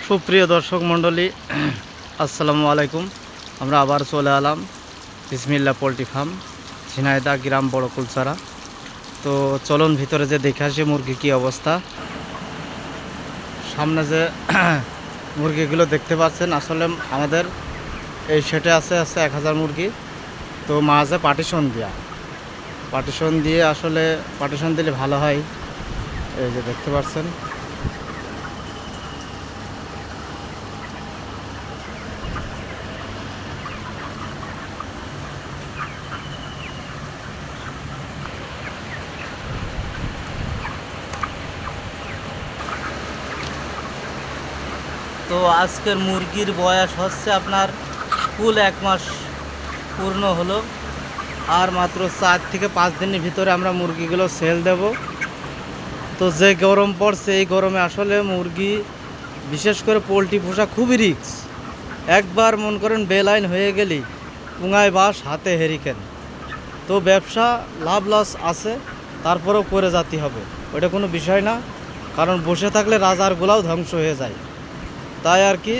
সুপ্রিয় দর্শক মণ্ডলী, আসসালামু আলাইকুম। আমরা আবার চলে এলাম বিসমিল্লাহ পোলট্রি ফার্ম, ঝিনাইদহ গ্রাম বড় কুলচারা। তো চলুন ভিতরে যে দেখে আসি মুরগি কী অবস্থা। সামনে যে মুরগিগুলো দেখতে পাচ্ছেন, আসলে আমাদের এই সেটে আছে 1000 মুরগি। তো মাঝে পার্টিশন দিয়ে আসলে পার্টিশন দিলে ভালো হয়। এই যে দেখতে পাচ্ছেন, তো আজকের মুরগির বয়স হচ্ছে আপনার ফুল 1 মাস পূর্ণ হলো। আর মাত্র 4 থেকে 5 দিনের ভিতরে আমরা মুরগিগুলো সেল দেব। তো যে গরম পড়ছে, এই গরমে আসলে মুরগি, বিশেষ করে পোলট্রি পোষা খুবই রিস্ক। একবার মন করেন বেলাইন হয়ে গেলেই পুঙায় বাস হাতে হেরিকেন। তো ব্যবসা লাভ লস আছে, তারপরেও করে যেতে হবে, ওটা কোনো বিষয় না। কারণ বসে থাকলে রাজারগুলাও ধ্বংস হয়ে যায়, তাই আর কি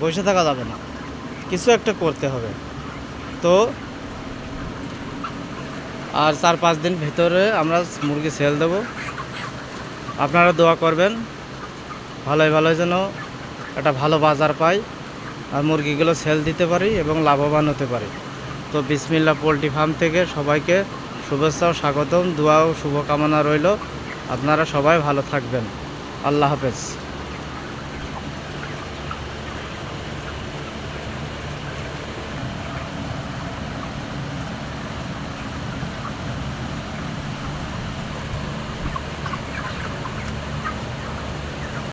বসে থাকা যাবে না, কিছু একটা করতে হবে। তো আর 4-5 দিন ভিতরে আমরা মুরগি সেল দেব। আপনারা দোয়া করবেন ভালোই যেন একটা ভালো বাজার পাই আর মুরগিগুলো সেল দিতে পারি এবং লাভবান হতে পারি। তো বিসমিল্লাহ পোলট্রি ফার্ম থেকে সবাইকে শুভেচ্ছা ও স্বাগতম, দোয়া ও শুভকামনা রইল। আপনারা সবাই ভালো থাকবেন। আল্লাহ হাফেজ।